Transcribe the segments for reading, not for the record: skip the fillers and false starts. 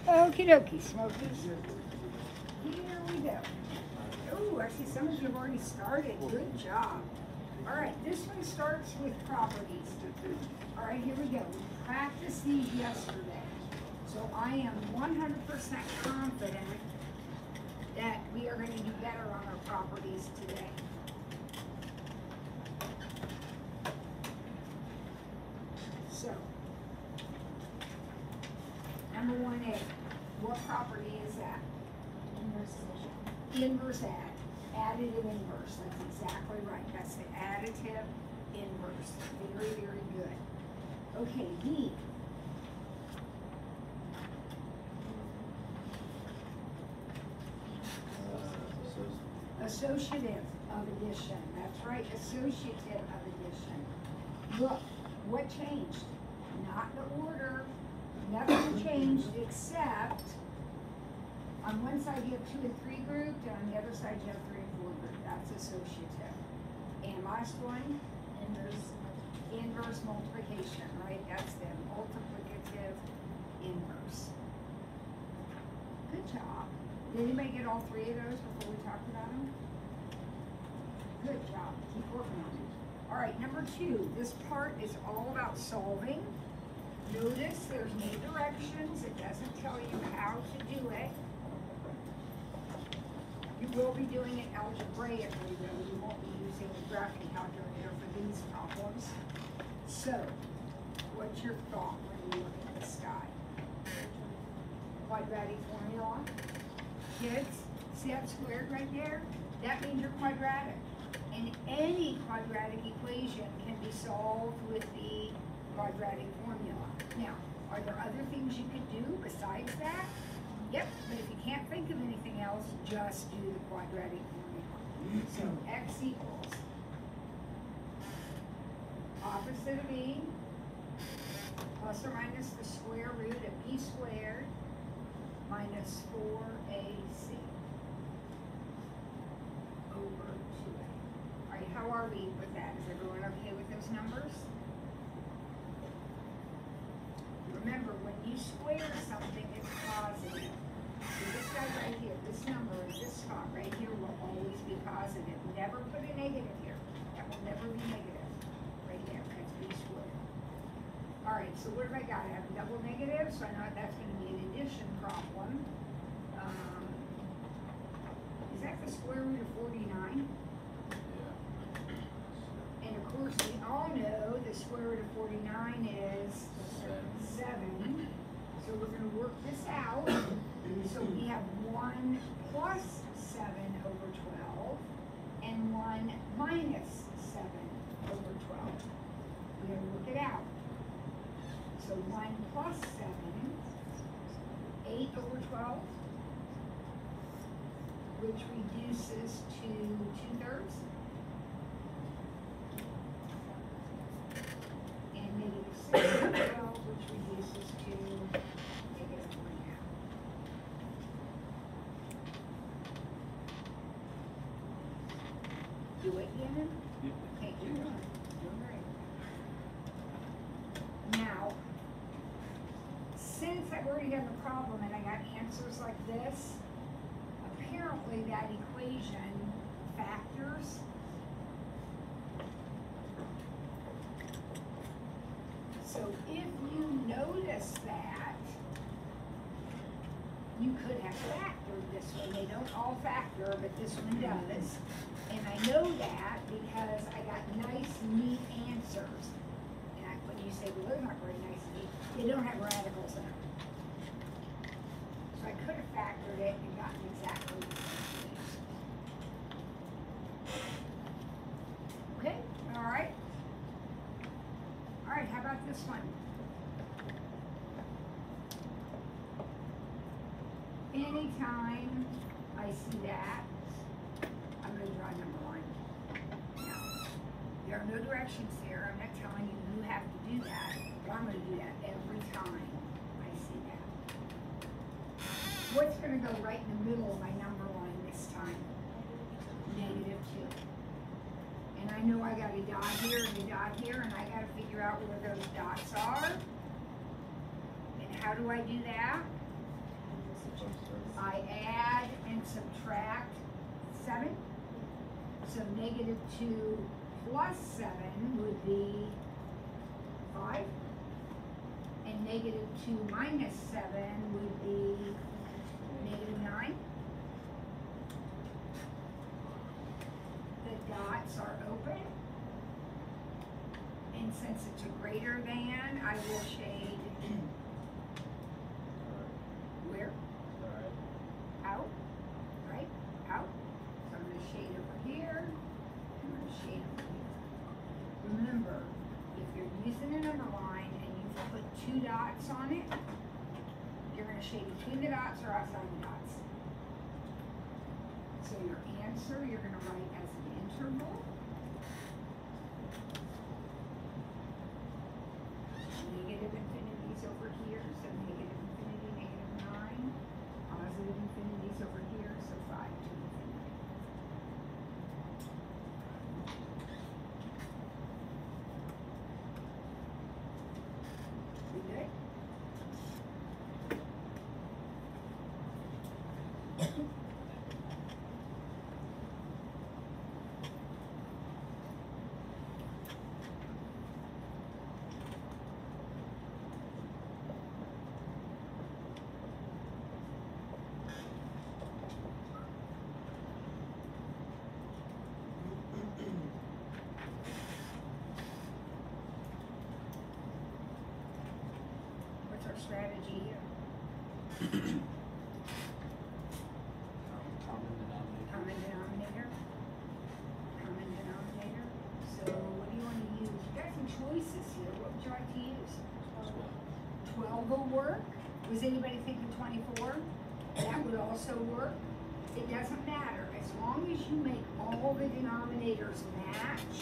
Okie dokie, Smokies. Here we go. Oh, I see some of you have already started. Good job. All right, this one starts with properties. All right, here we go. We practiced these yesterday. So I am 100% confident that we are going to do better on our properties today. So, number 1A, what property is that? Inverse addition. Inverse add, additive inverse, that's exactly right, that's the additive inverse, very, very good. Okay, B. Associative of addition, that's right, associative of addition. Look, what changed? Not the order, nothing changed except on one side you have 2 and 3 grouped, and on the other side you have 3 and 4 grouped. That's associative. And last one, inverse multiplication, right? That's the multiplicative inverse. Good job. Did anybody get all 3 of those before we talked about them? Good job. Keep working on it. All right, number 2. This part is all about solving. Notice there's no directions. It doesn't tell you how to do it. You will be doing it algebraically, though. You won't be using the graphing calculator for these problems. So, what's your thought when you look at the sky? Quadratic formula. Kids, see that squared right there? That means you're quadratic. And any quadratic equation can be solved with the quadratic formula. Now, are there other things you could do besides that? Yep, but if you can't think of anything else, just do the quadratic formula. So x equals opposite of e plus or minus the square root of b squared minus 4ac over 2a. All right, how are we with that? Is everyone okay with those numbers? Remember, when you square something, it's positive. So this guy right here, this number, this spot right here will always be positive. Never put a negative here. That will never be negative. Right there, that's b squared. All right, so what have I got? I have a double negative, so I know that's going to be an addition problem. Is that the square root of 49? And of course, we all know the square root of 49 is 7. So we're going to work this out. So we have 1 plus 7 over 12 and 1 minus 7 over 12. We're going to work it out. So 1 plus 7, 8 over 12, which reduces to 2/3. And negative 6 over 12, which reduces to negative 1/2. Do it, Gannon? Okay, you're doing great. Now, since I've already done the problem and I got answers like this, apparently that equation factors. So if you notice that, you could have factored this one. They don't all factor, but this one does. And I know that because I got nice, neat answers. And when you say, well, they're not very nice and neat, they don't have radicals in them. So I could have factored it and gotten exactly the same answer. Okay, all right. All right, how about this one? Anytime I see that, I'm going to draw number 1. Now, there are no directions here. I'm not telling you you have to do that, but I'm going to do that every time I see that. What's going to go right in the middle of my number line this time? Negative 2. And I know I got a dot here and a dot here, and I got to figure out where those dots are. And how do I do that? I add and subtract 7. So negative 2 plus 7 would be 5. And negative 2 minus 7 would be negative 9. The dots are open. And since it's a greater than, I will shade where? Out, right? Out. So I'm going to shade over here. I'm going to shade over here. Remember, if you're using a number line and you put 2 dots on it, you're going to shade between the dots or outside the dots. So your answer, you're going to write as an interval. Negative infinities over here, so negative infinity, negative 9. Positive infinities over here, so 5 to infinity. We good? What's our strategy here? Common denominator. Common denominator. Common denominator. So what do you want to use? You got some choices here. What would you like to use? 12 will work. Was anybody thinking 24? That would also work. It doesn't matter. As long as you make all the denominators match,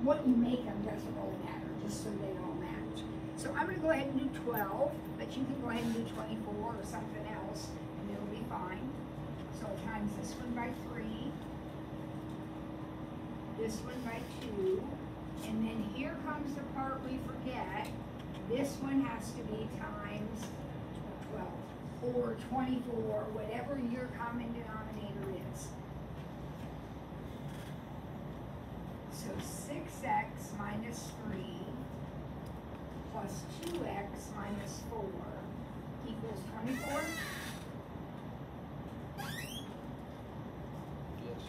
what you make them doesn't really matter, just so they all match. So I'm going to go ahead and do 12, but you can go ahead and do 24 or something else, and it'll be fine. So I'll times this one by 3, this one by 2, and then here comes the part we forget. This one has to be times 12, or 24, whatever your common denominator is. So 6x minus 3 plus 2x minus 4 equals 24. Yes.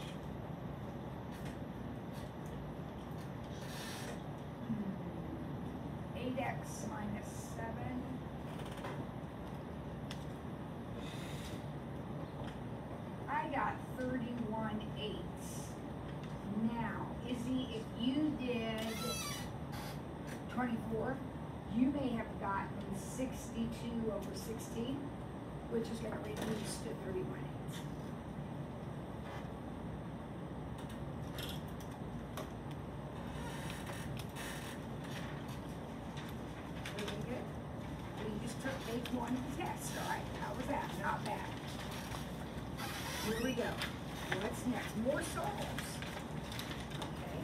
8x minus 7. I got 31/8. Now, Izzy, if you did 24, you may have gotten 62 over 16, which is going to reduce to 31/8. Really good. We just took page 1 of the test, all right? How was that? Not bad. Here we go. What's next? More solves. Okay.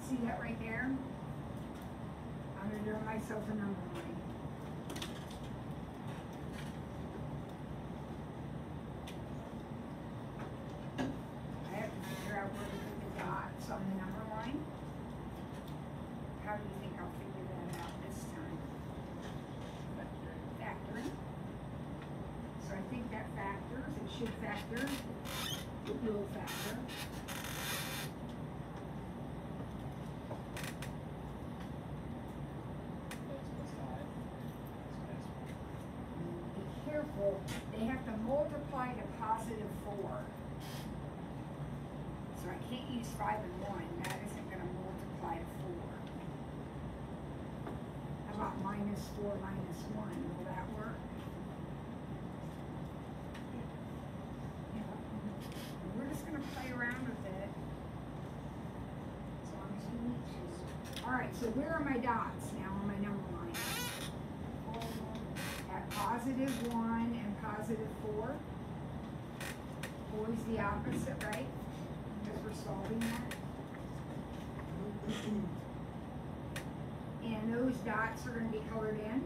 See that right there? I'm going to draw myself a number line. I have to figure out where to put the dots on the number line. How do you think I'll figure that out this time? Factoring. So I think that factors. It should factor. It will factor. Be careful, they have to multiply to positive 4. So I can't use 5 and 1, that isn't going to multiply to 4. How about minus 4 minus 1, will that work? Yeah. We're just going to play around with it, as long as you need to. Alright, so where are my dots now on my number line? At +1 and +4. Always the opposite, right? Because we're solving that. And those dots are going to be colored in.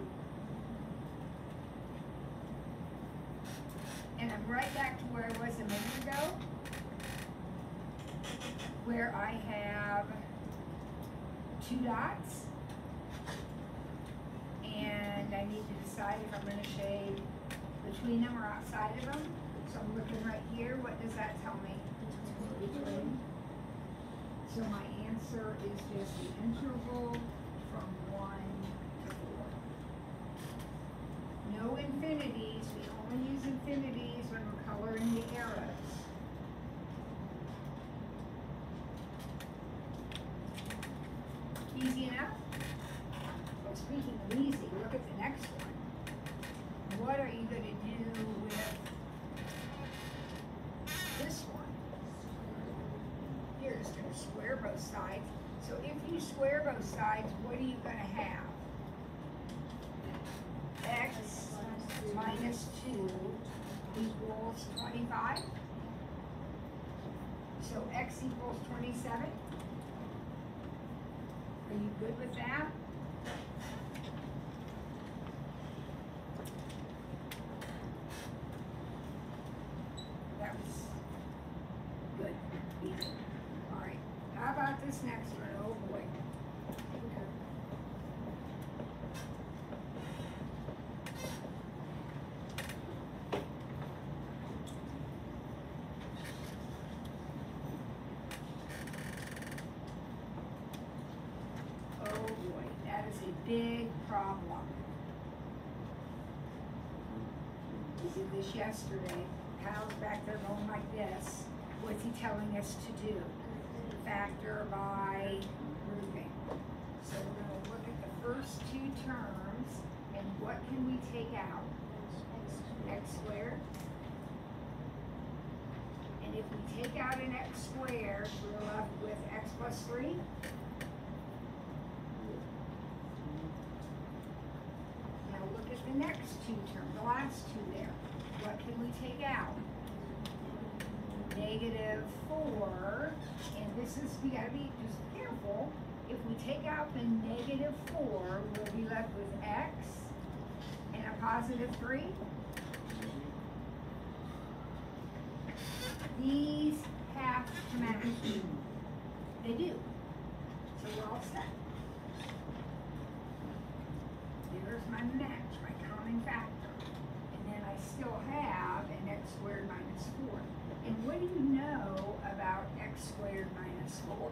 And I'm right back to where I was a minute ago, where I have 2 dots, and I need to decide if I'm going to shade between them or outside of them. So I'm looking right here. What does that tell me? Between. So my answer is just the interval from 1 to 4. No infinities. We only use infinities when we're coloring the arrows. Easy enough? Well, speaking of easy, look at the next one. What are you going to do with this one? You're just going to square both sides. So if you square both sides, what are you going to have? X minus 2 equals 25. So x equals 27. Are you good with that? That was good. Easy. All right. How about this next one? Oh boy. Oh boy, that is a big problem. We did this yesterday. Kyle's back there going like this. What's he telling us to do? Factor by grouping. So we're going to look at the first 2 terms, and what can we take out? X squared. And if we take out an x squared, we're left with x plus 3. Now look at the next 2 terms, the last 2 there. What can we take out? -4, and this is, we gotta be just careful. If we take out the -4, we'll be left with x and a +3. These have to match. They do. So we're all set. There's my match, my common factor. And then I still have an x squared minus 4. And what do you know about x squared minus 4?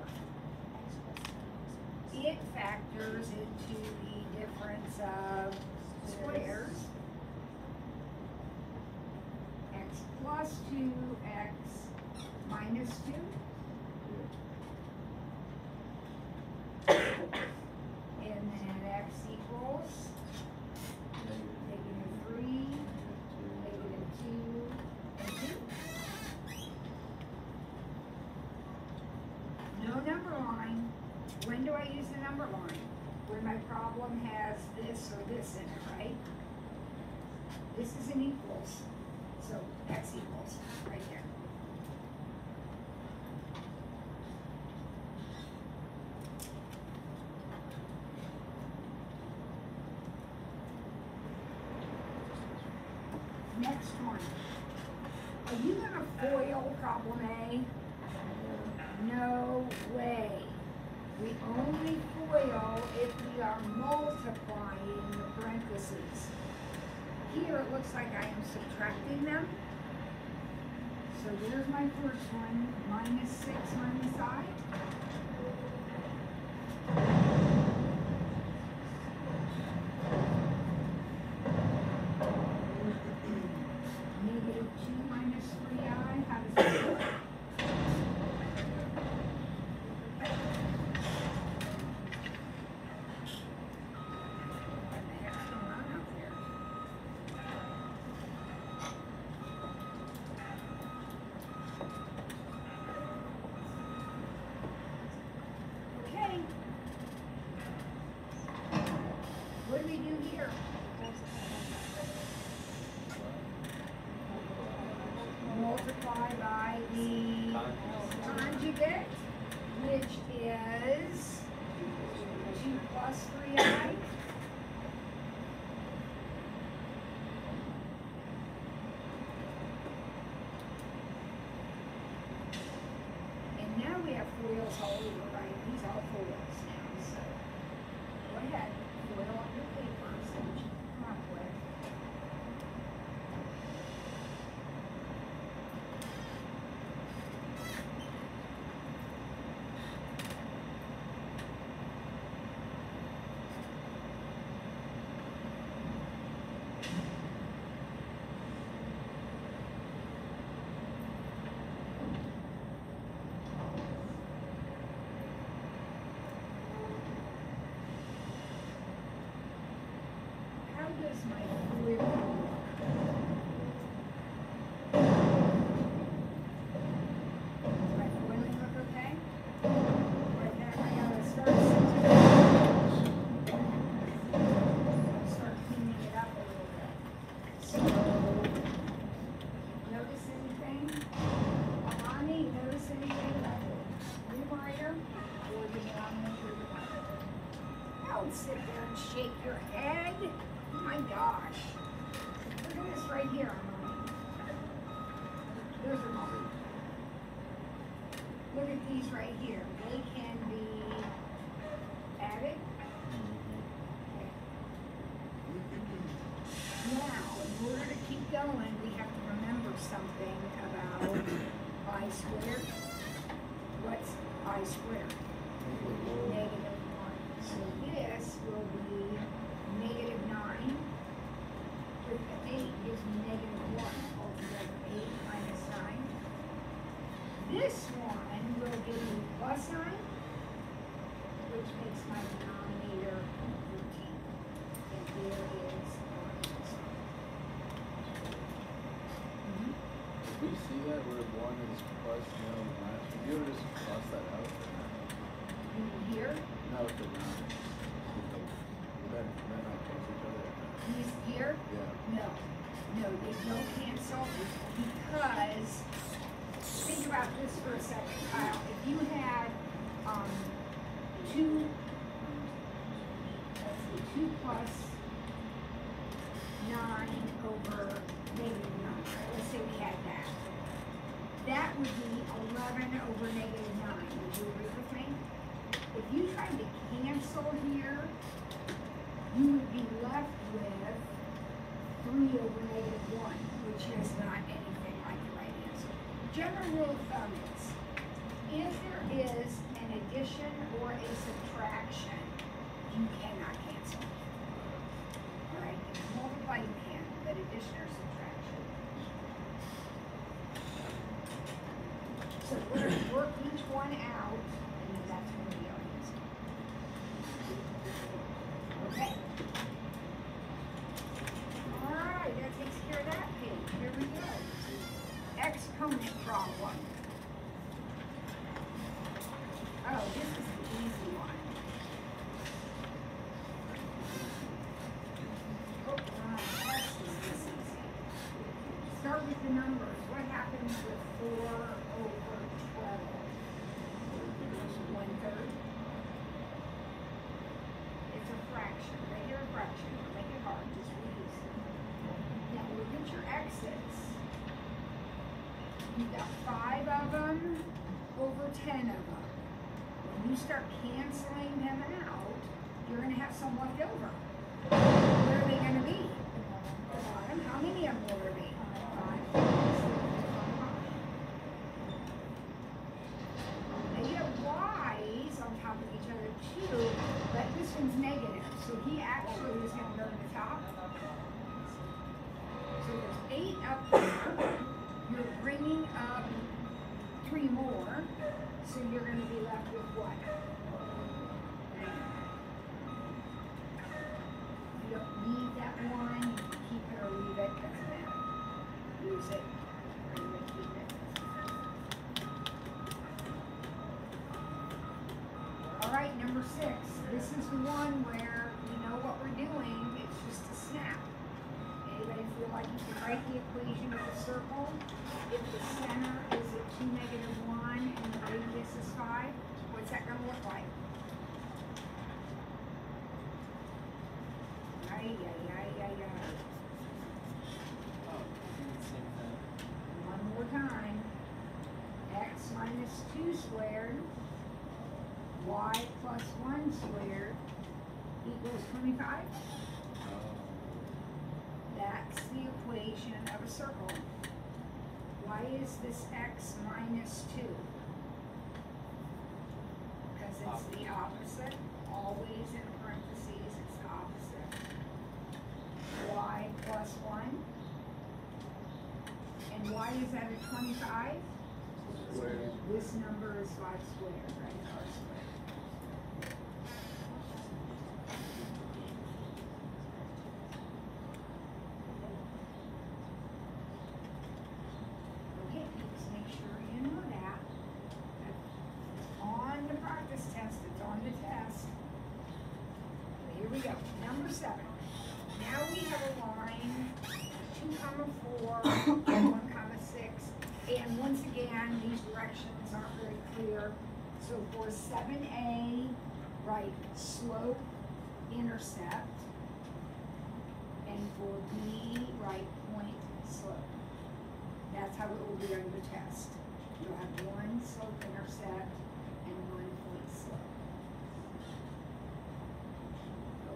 It factors into the difference of squares. X plus 2, x minus 2. And then x equals -3, -2, and 2. No number line. When do I use the number line? When my problem has this or this in it, right? This is an equals. So x equals right there. Next one. Are you going to FOIL problem A? No way. We only FOIL if we are multiplying the parentheses. Here it looks like I am subtracting them. So there's my first one, -6 on the side. -2 minus 3i, how does that work? What the heck's going on out there? Multiply by the conjugate, which is 2 plus 3i. And now we have foils all over, right? These are foils now, so go ahead, foil up your papers that you come up with. How does my foil look? Does my foiling look okay? Right now, I gotta start cleaning it up a little bit. So, notice anything? Alani, notice anything about the numerator or the denominator? Don't sit there and shake your head. Oh my gosh. Look at this right here, Alani. Those are mine. Look at these right here. They can be added. Now, in order to keep going, we have to remember something about I squared. What's I squared? Negative 1. So this will be negative 9. With the 8 gives me negative 1. Altogether 8 minus 9. This one will give me plus 9, which makes my denominator 13. And here is minus 9. Did we see that where one is plus, no, minus? Would you ever just cross that out? You can hear No, it did not. Would that not cancel each other? these here. Yeah. No, they don't cancel because think about this for a second, Kyle. If you had 2 plus 9 over negative 9. Let's say we had that. That would be 11 over negative 9. Would you agree with me? If you tried to cancel here, you would be left with 3 over negative 1, which is not anything like the right answer. General rule of thumb is, if there is an addition or a subtraction, you cannot cancel. All right? If you multiply, you can, but addition or subtraction. So we're going to work each one out, and then that's going to be our answer. Okay. All right, that takes care of that page. Here we go. Exponent problem. Oh, this is the easy one. Oh, this is easy. Start with the numbers. What happens with 4 over 12? 1/3. It's a fraction, regular fraction. Don't make it hard, just read it. Now look at your x's. You've got 5 of them over 10 of them. When you start canceling them out, you're going to have some left over. What are they going to be? The bottom. How many of them will there be? 5. Now you have y's on top of each other too, but this one's negative, so he actually is going to go to the top. So there's 8 up there. You're bringing up 3 more, so you're going to be left with what? You don't need that one. You can keep it or leave it. Doesn't matter. Use it or you may keep it. All right, number 6. This is the one where we know what we're doing. It's just snap. Anybody feel like you can write the equation of the circle? If the center is at 2, -1, and the radius is 5, what's that gonna look like? Ay, ay, ay, ay, ay. Oh, same thing. One more time. X minus 2 squared, y plus 1 squared equals 25. That's the equation of a circle. Why is this x minus 2? Because it's the opposite. Always in parentheses, it's the opposite. Y plus 1. And why is that a 25? Squared. This number is 5 squared, right? R squared. Okay, just make sure you know that. That's on the practice test, it's on the test. Here we go, number 7. Now we have a line, 2, 4, 1, 6. And once again, these directions aren't very clear. So for 7a, write slope, intercept. And for b, write point, slope. That's how it will be on the test. You'll have 1 slope intercept and 1 point slope.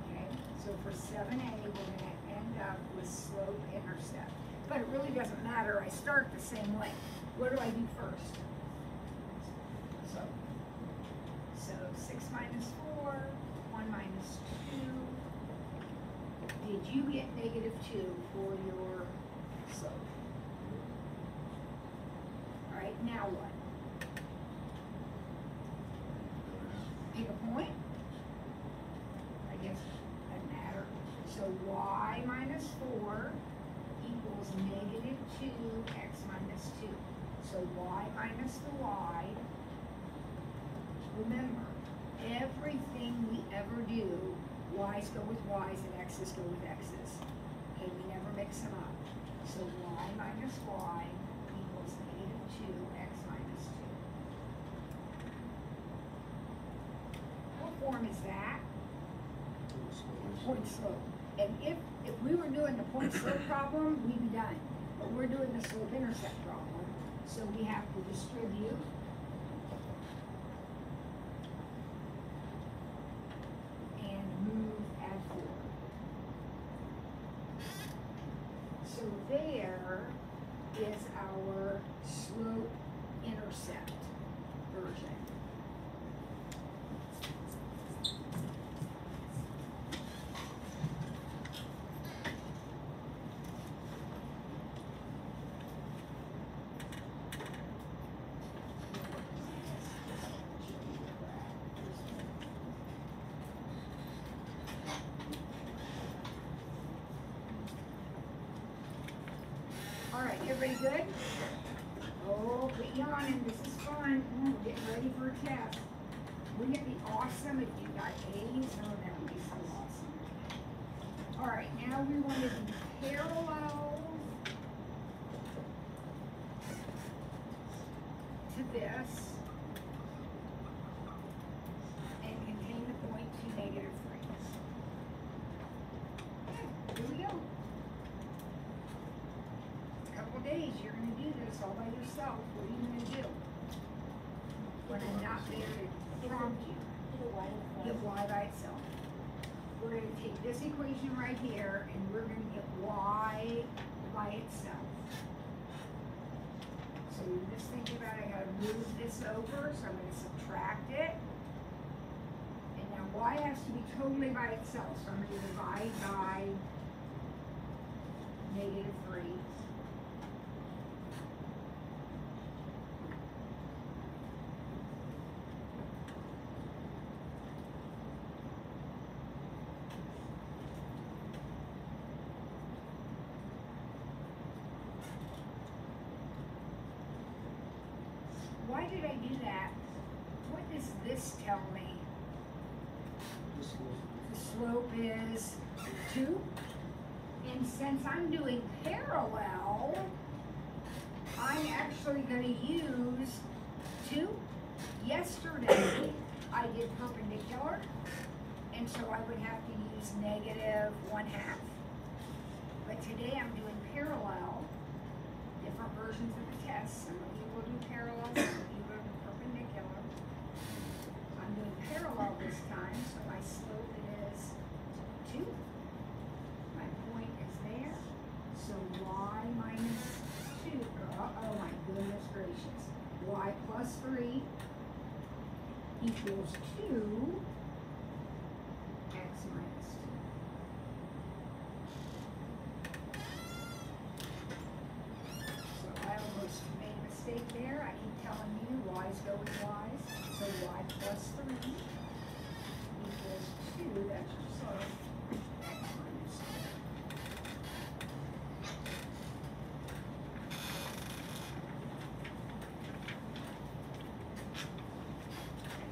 Okay, so for 7a, we're gonna end up with slope intercept. But it really doesn't matter, I start the same way. What do I do first? So 6 minus 4, 1 minus 2. Did you get -2 for your slope? Alright, now what? Pick a point? I guess it doesn't matter. So y minus 4 equals -2 x minus 2. So y minus the y. Remember, everything we ever do, y's go with y's and x's go with x's. Okay, we never mix them up. So y minus y equals -2 x minus 2. What form is that? Point slope. And if we were doing the point slope problem, we'd be done. But we're doing the slope intercept problem. So we have to distribute. And move add forward. So there is our slope intercept version. Alright, everybody good? Oh, quit yawning, this is fun. We're getting ready for a test. Wouldn't it be awesome if you got A's? Oh, that would be so awesome. Alright, now we want to be parallel to this and contain the point 2, -3. Okay, here we go. Couple days, you're going to do this all by yourself. What are you going to do? When I'm not there to prompt you. Get y by itself. We're going to take this equation right here and we're going to get y by itself. So you're just thinking about, I got to move this over, so I'm going to subtract it. And now y has to be totally by itself, so I'm going to divide by -3. Why did I do that? What does this tell me? The slope is 2? And since I'm doing parallel, I'm actually gonna use two. Yesterday, I did perpendicular, and so I would have to use -1/2. But today I'm doing parallel, different versions of the test. Some of you will do parallel, some of you will do perpendicular. I'm doing parallel this time, so my slope is 2. My point is there, so y minus 2, oh my goodness gracious. Y plus 3 equals 2, x minus 2. So I almost made a mistake there. I keep telling you y's go with y's. So y plus 3 equals 2, that's your slope, x minus 2.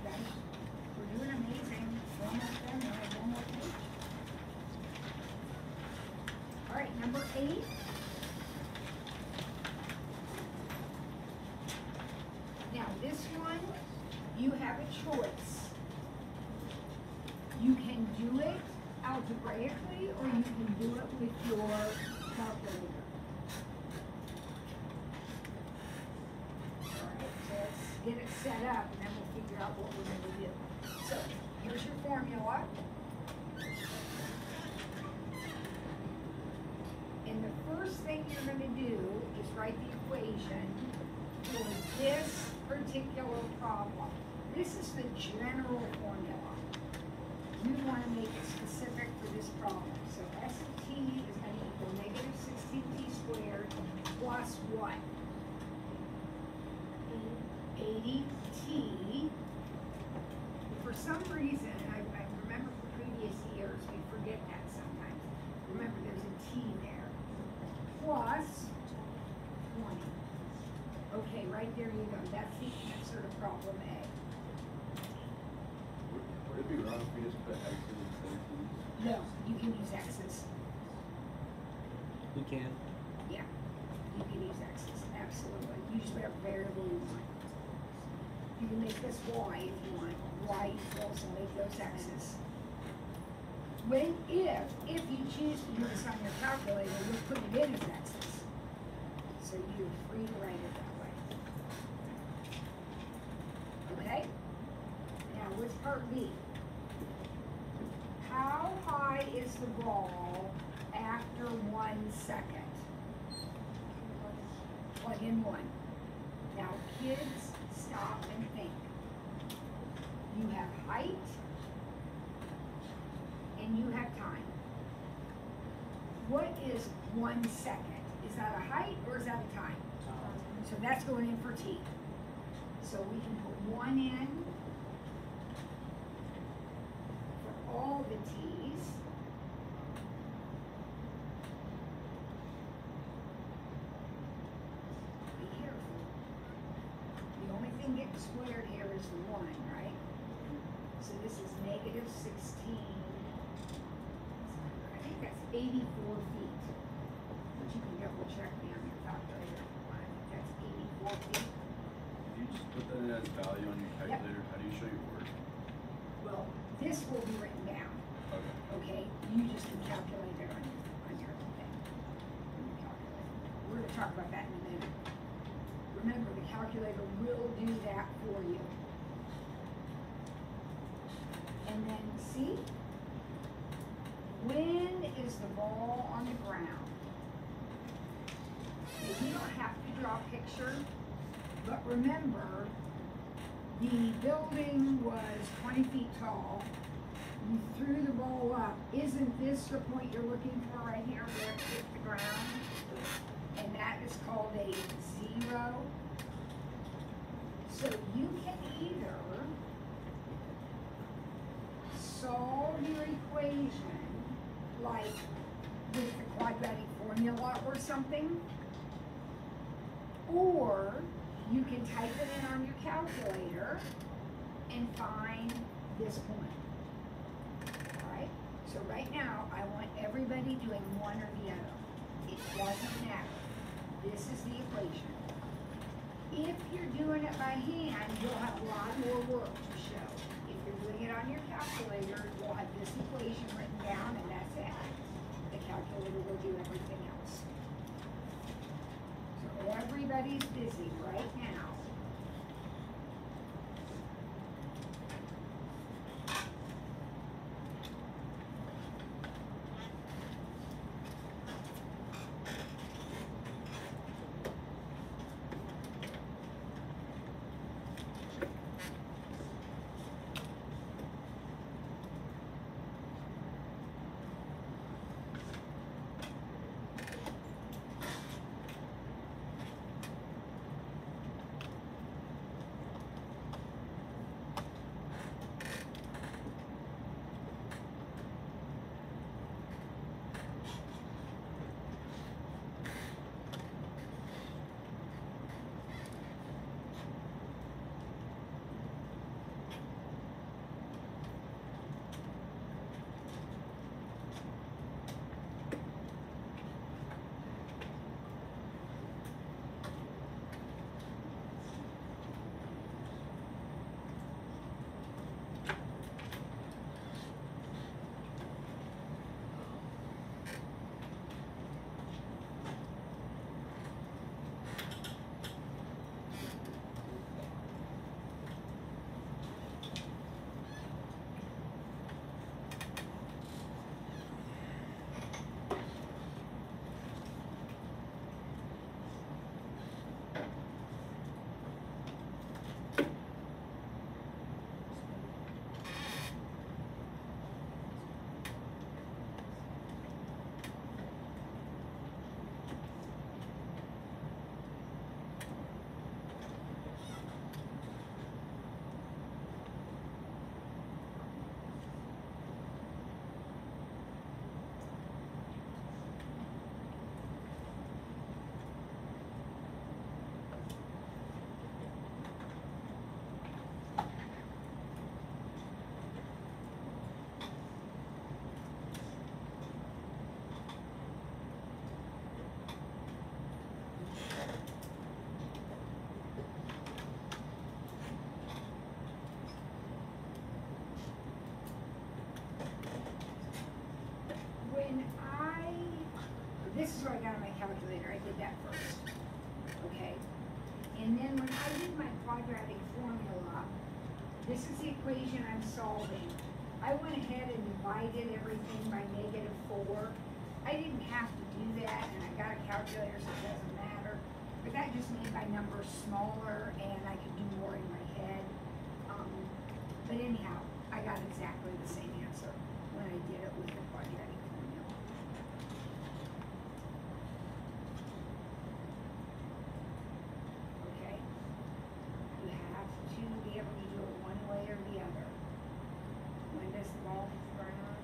Okay, we're doing amazing. One more thing, and I have one more page. All right, number 8. Now this one, you have a choice. You can do it algebraically, or you can do it with your calculator. All right, so let's get it set up, and then we'll figure out what we're gonna do. So, here's your formula. And the first thing you're gonna do is write the equation for this particular problem. This is the general formula. You want to make it specific for this problem. So S of t is going to equal -16t squared plus what? 80t. For some reason, I remember from previous years, we forget that sometimes. Remember, there's a t there. Plus 20. Okay, right there you go. That's the answer to problem A. Would it be wrong if we just put X's instead of T's? No, you can use X's. You can. Yeah, you can use X's, absolutely. Use whatever variable you want. You can make this Y if you want. Y equals and make those X's. If you choose to do this on your calculator, you'll put it in as X's. So you're free to write it that way. Okay? Now, what's part B? How high is the ball after 1 second? Plug in 1. Now, kids, stop and think. You have height and you have time. What is 1 second? Is that a height or is that a time? So that's going in for t. So we can put 1 in for all the t's. Be careful. The only thing getting squared here is the 1, right? So this is -16. I think that's 84 feet. But you can double check me on your calculator if you want. I think that's 84 feet. If you just put that in as value on your calculator, how do you show your work? Well, this will be written down, Okay. okay? You just can calculate it on your thing. On your calculator. We're gonna talk about that in a minute. Remember, the calculator will do that for you. And then, see? When is the ball on the ground? And you don't have to draw a picture, but remember, the building was 20 feet tall. You threw the ball up. Isn't this the point you're looking for right here, where it hit the ground? And that is called a 0. So you can either solve your equation like with the quadratic formula or something, or you can type it in on your calculator and find this point. Alright, so right now I want every everybody doing one or the other. It doesn't matter. This is the equation. If you're doing it by hand, you'll have a lot more work to show. If you're doing it on your calculator, you'll have this equation written down and that's it. The calculator will do everything else. So everybody's busy right now. This is where I got on my calculator, I did that first, okay? And then when I did my quadratic formula, this is the equation I'm solving. I went ahead and divided everything by -4. I didn't have to do that, and I got a calculator, so it doesn't matter. But that just made my numbers smaller, and I could do more in my head. But anyhow, I got exactly the same answer when I did it with the quadratic formula. Okay? You have to be able to do it one way or the other. When does the ball burn on?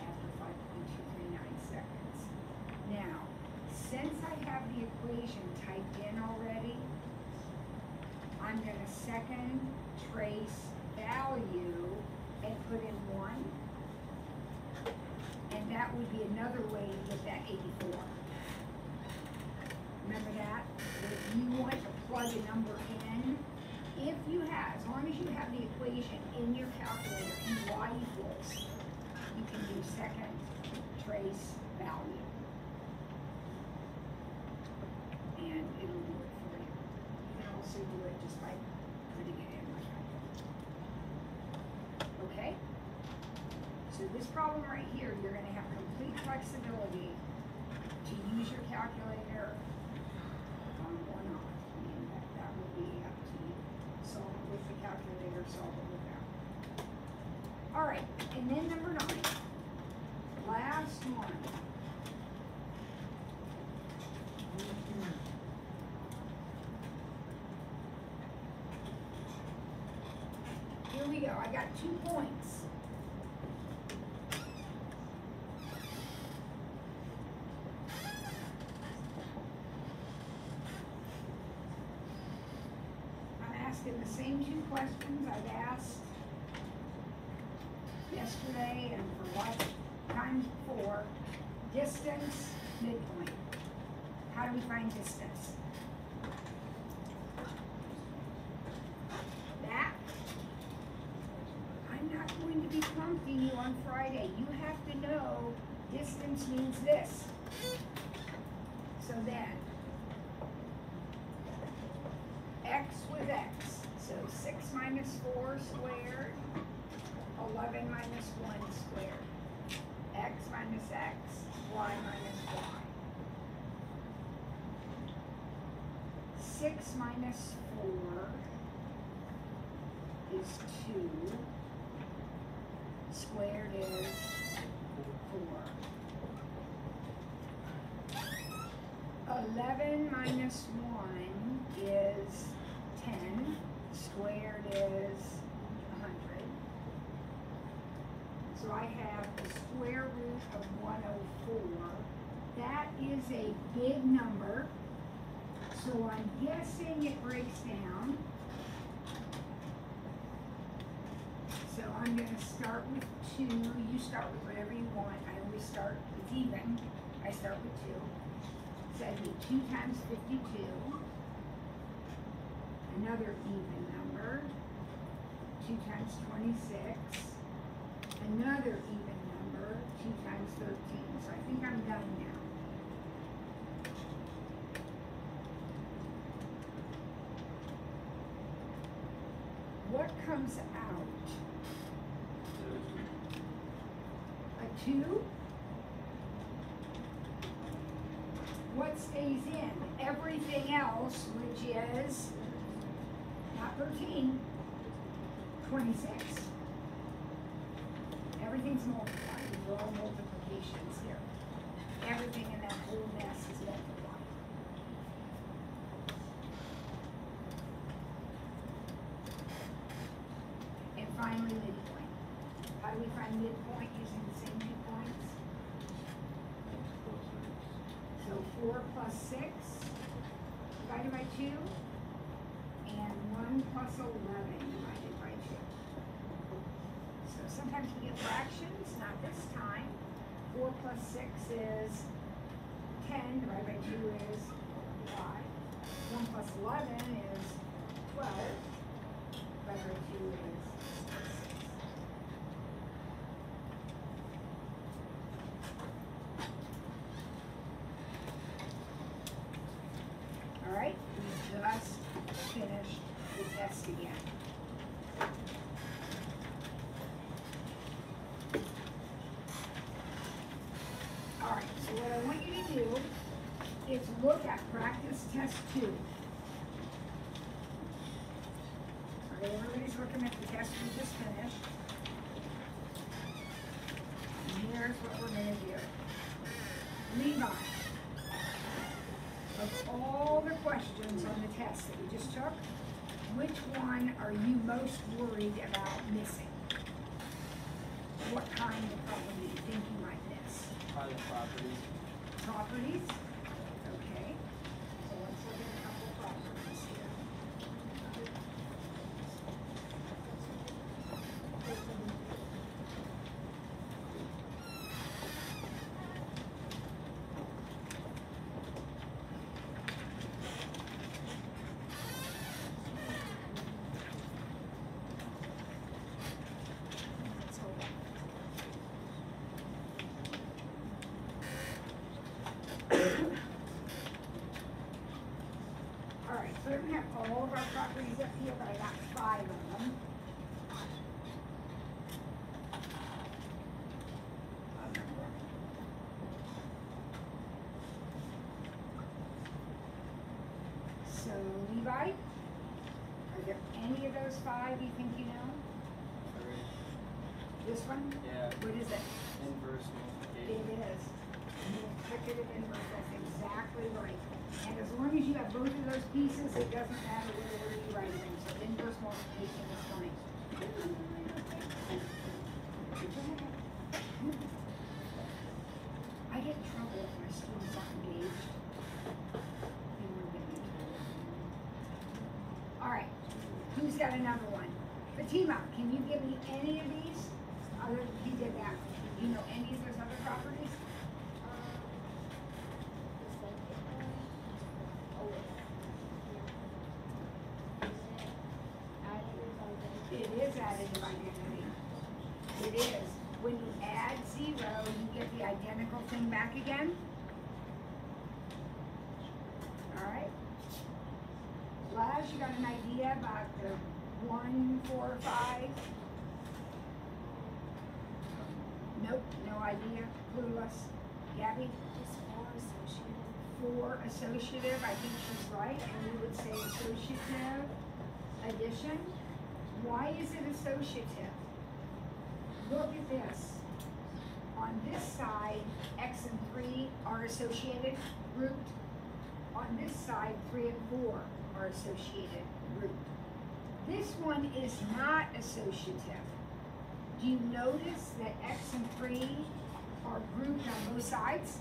After 5.239 seconds. Now, since I have the equation typed in already, I'm going to second trace value and put in 1. And that would be another way to get that 84. Remember that? If you want to plug a number in, if you have, as long as you have the equation in your calculator in y equals, you can do second trace value. And it'll do it for you. You can also do it just by putting it in like I did. Okay? So this problem right here, you're going to have complete flexibility to use your calculator on or not. I mean, that will be up to you. Solve it with the calculator, solve it without. All right, and then number 9. Last one. Here we go. I got 2 points. I'm asking the same 2 questions I've asked yesterday and for what times 4, distance, midpoint. How do we find distance? That, I'm not going to be prompting you on Friday. You have to know distance means this. So then, x with x. So 6 minus 4 squared, 11 minus 1 squared. X minus x, y minus y. 6 minus 4 is 2. Squared is 4. 11 minus 1 is 10. Squared is 100. So I have the square root of 104. That is a big number. So I'm guessing it breaks down. So I'm going to start with 2. You start with whatever you want. I always start, it's even. I start with 2. So that'd be 2 times 52. Another even number. 2 times 26. Another even number. 2 times 13. So I think I'm done now. What comes out? A 2? What stays in? Everything else, which is not 13, 26. Everything's multiplied. These are all multiplications here. Everything in that whole mess is multiplied. And finally, midpoint. How do we find midpoint using the same 2 points? So 4 plus 6 divided by 2, and 1 plus 11 divided by 2. So sometimes we get fractions, not this time. 4 plus 6 is 10, divided by 2 is 5. 1 plus 11 is 12, divided by 2 is 6. All right, we just finished the test again. All right, so what I want you to do is look at practice test 2. Okay, everybody's looking at the test we just finished. And here's what we're going to do. Levi, of all the questions on the test that we just took, which one are you most worried about missing? What kind of problem do you think you might miss? Probably properties. Properties? Okay. So let's look at a couple of properties here. Let's hold on. All right, so I don't have all of our properties up here, but I got 5 of them. So Levi, are there any of those 5 you think you know? This one? Yeah. What is it? Inverse It multiplication. is. Multiplicative inverse, that's exactly right. And as long as you have both of those pieces, it doesn't matter what order you write it in. So inverse multiplication is fine. I get in trouble if my students aren't engaged. All right, who's got another one? Fatima, can you give me any of these? Other, he did that. Do you know any of those it is. When you add 0, you get the identical thing back again. Alright? Laz, you got an idea about the 1, 4, 5? Nope, no idea. Clueless. Gabby? Is 4 associated? 4 associative, I think she's right, and we would say associative addition. Why is it associative? Look at this. On this side, x and 3 are associated, grouped. On this side, 3 and 4 are associated, grouped. This one is not associative. Do you notice that x and 3 are grouped on both sides?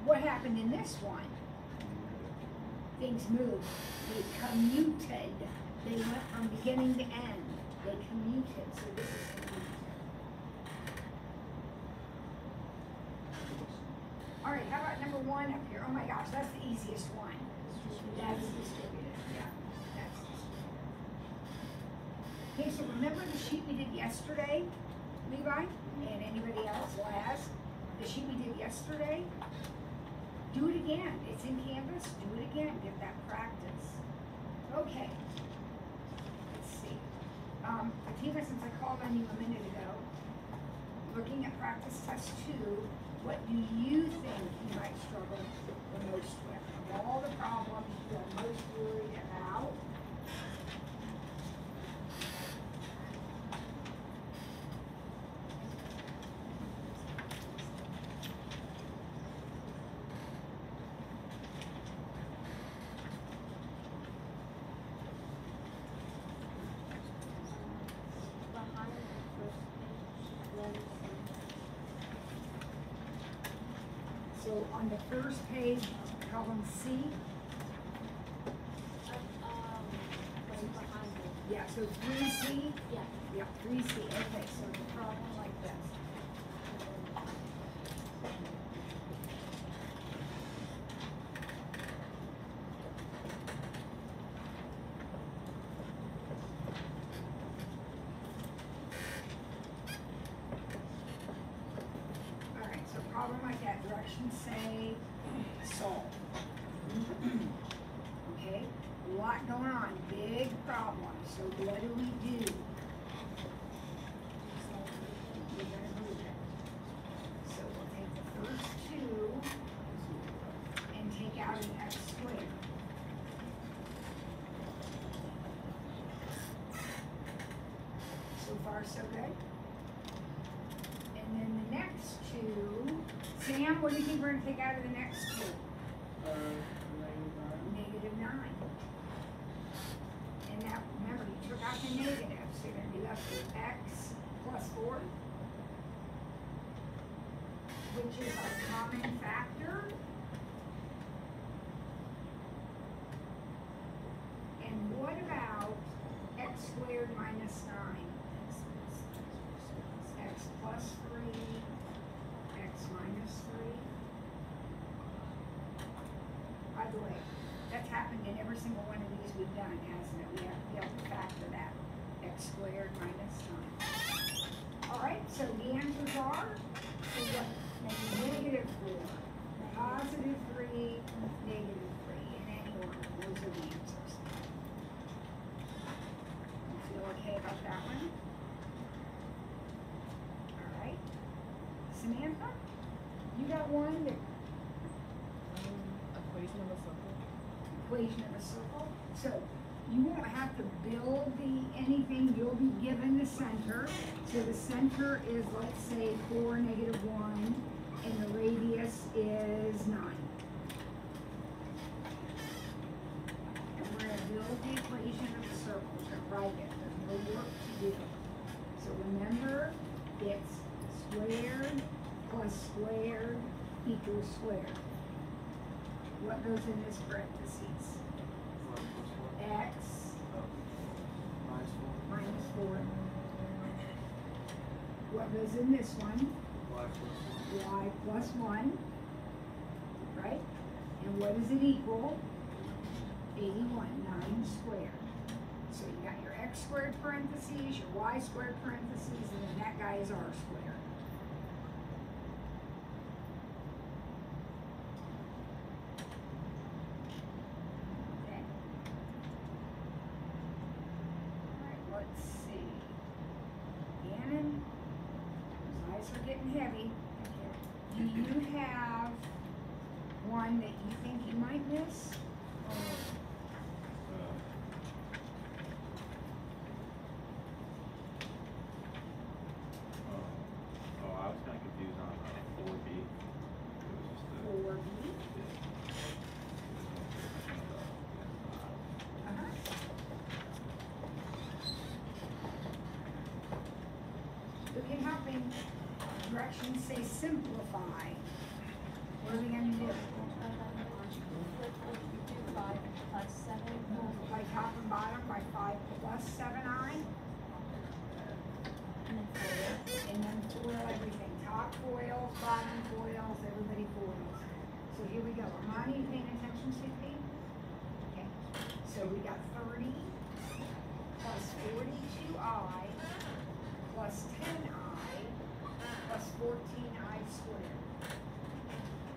What happened in this one? Things moved. They commuted. They went from beginning to end. They commuted. So this is commuted. All right, how about number 1 up here? Oh my gosh, that's the easiest one. That's distributed. Yeah, that's distributed. Okay, so remember the sheet we did yesterday, Levi? And anybody else? Laz? The sheet we did yesterday? Do it again. It's in Canvas. Do it again. Get that practice. Okay. Let's see. Fatima, since I called on you a minute ago, looking at practice test 2, what do you think you might struggle the most with? Of all the problems you are most worried about, Behind the first page, letter C. so on the first page, column C, Right behind it. yeah, so 3C, Yeah. yeah, 3C, okay, so the problem like this. Alright, so problem like that, directions say solve. Okay, a lot going on, big problem, so what do we do? We're gonna group it. So we'll take the first 2 and take out an x squared. So far, so good. And then the next 2, Sam, what do you think we're gonna take out of the next 2? -9. And now, remember, you took out the negative, so you're gonna be left with x plus 4, which is our common factor. And what about x squared minus 9? X plus 3, x minus 3. By the way, that's happened in every single one of these we've done, hasn't it? We have to be able to factor that. X squared minus 9. All right, so the answers are, so what? Negative 4, positive 3, negative 3, in any order. Those are the answers. You feel okay about that one? All right. Samantha, you got one that Equation of a circle. equation of a circle. So you won't have to build anything, you'll be given the center. So the center is, let's say, 4, -1, and the radius is 9. And we're gonna build the equation of the circle, we're gonna write it, there's no work to do. So remember, it's squared plus squared equals squared. What goes in this parentheses? X minus 4. What goes in this one? Y plus 1. Right? And what does it equal? 81, 9 squared. So you got your x X squared parentheses, your Y squared parentheses, and then that guy is R squared. Okay. Alright, let's see. Gannon, his eyes are getting heavy. Do you have one that you think you might miss? I was kinda confused on 4B. It was just the. 4B? Uh-huh. Look at helping. Directions say simplify. What are we gonna do? Do 5 plus 7. Multiply top and bottom by 5 plus 7i, And then 4. and then FOIL everything. Top foils, bottom foils, everybody foils. So here we go. Armani, you paying attention, CP? Okay. So we got 30 plus 42i plus 10i plus 14i squared.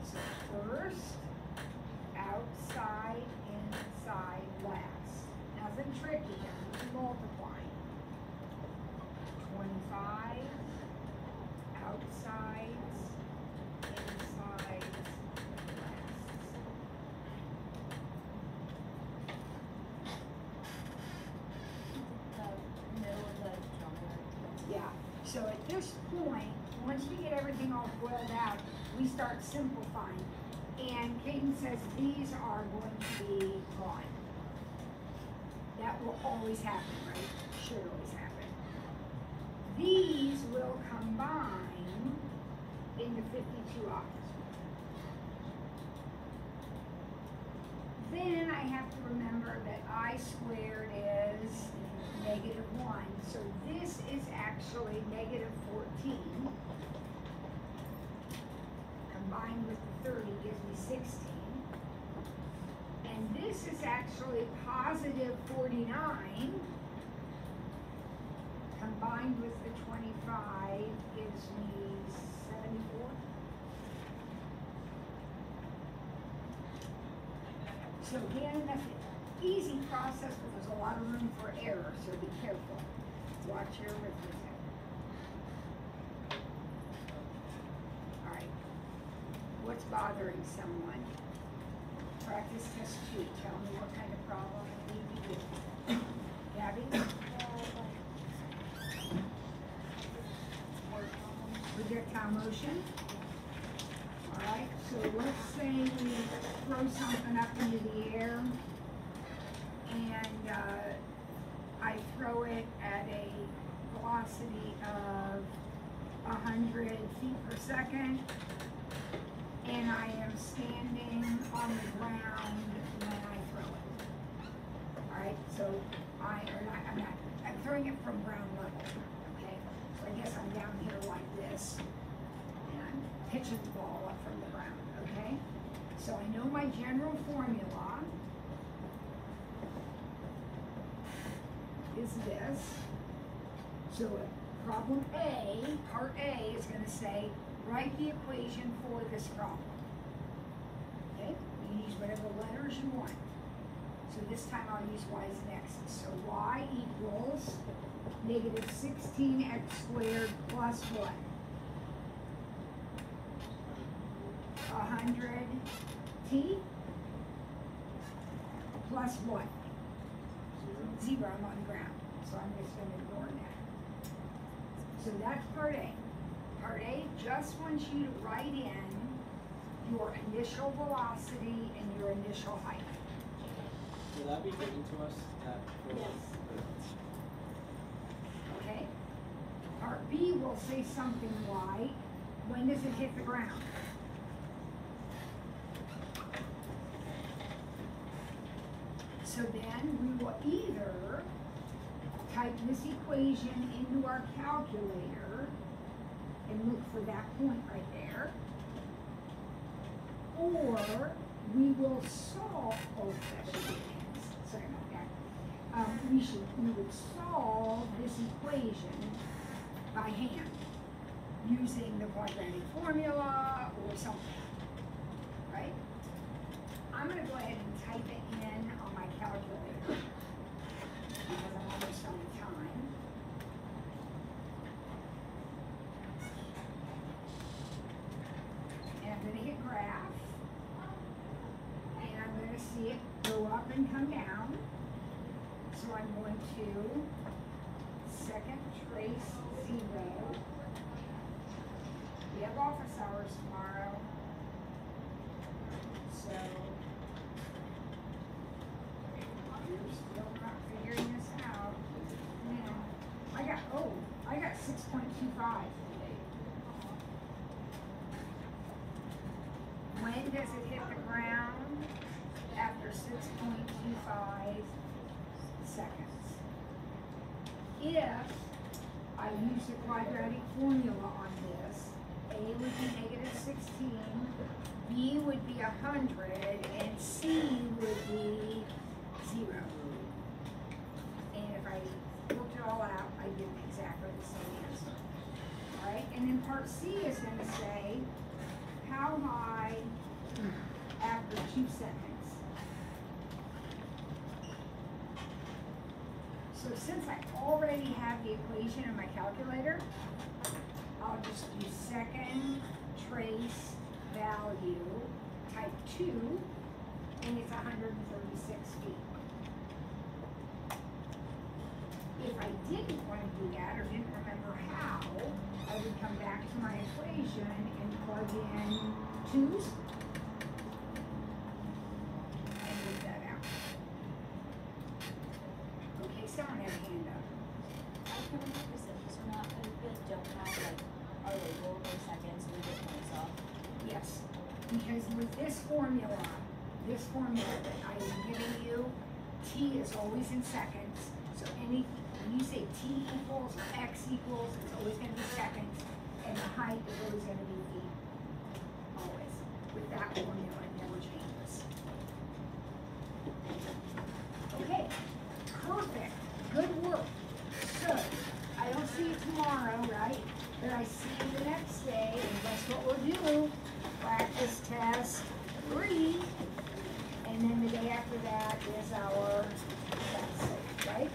So first, outside, inside, last. Nothing tricky, I'm multiplying. 25, outsides, insides, lasts. The middle of the drummer. Yeah, so at this point, once we get everything all boiled out, we start simplifying. And Caden says these are going to be gone. That will always happen, right? Should always happen. These will combine into 52i. Then I have to remember that I squared is -1. So this is actually -14. Combined with the 30 gives me 16. And this is actually +49. Combined with the 25 gives me 74. So again, that's an easy process, but there's a lot of room for error, so be careful. Watch your arithmetic. All right. What's bothering someone? Practice test 2. Tell me what kind of problem you need to do. Gabby? Projectile motion. All right, so let's say we throw something up into the air and I throw it at a velocity of 100 feet per second, and I am standing on the ground when I throw it. All right, so I'm throwing it from ground level, okay? So I guess I'm down here like this, and I'm pitching the ball up from the ground, okay? So I know my general formula is this. So problem A, part A, is going to say, write the equation for this problem. Okay? You use whatever letters you want. So this time I'll use y's and x's. So y equals -16x squared plus what? 100t plus what? 0, I'm on the ground, so I'm just going to ignore that. So that's part A. Part A just wants you to write in your initial velocity and your initial height. Will that be given to us? Yes. Okay? Part B will say something like, when does it hit the ground? So then we will either type this equation into our calculator and look for that point right there, or we will solve, oh, that should be hands, sorry about that. we would solve this equation by hand, using the quadratic formula or something, right? I'm gonna go ahead and type it in on my calculator, because I'm almost out of time. And I'm gonna hit graph, and I'm gonna see it go up and come down. So I'm going to second trace 0. We have office hours tomorrow, so you're still not figuring this out. Man, I got 6.25. When does it hit the ground? After 6.25 seconds. If I use the quadratic formula on this, A would be negative 16, B would be 100, and C would be 0. And if I worked it all out, I get exactly the same answer. All right, and then part C is going to say, how high after 2 seconds? So since I already have the equation in my calculator, I'll just do second trace value type 2, and it's 136 feet. If I didn't want to do that or didn't remember how, I would come back to my equation and plug in 2's and leave that out. Okay, someone had a hand up. I can remember this, so not, we don't have like our label per second, so we get points off. Yes, because with this formula that I am giving you, t is always in seconds. So when you say t equals or x equals, it's always going to be seconds, and the height is always going to be feet. Always. With that formula, it never changes. Okay, perfect. Good work. So, I don't see you tomorrow, right? But I see you the next day, and guess what we'll do? Practice test 3, and then the day after that is our test, right?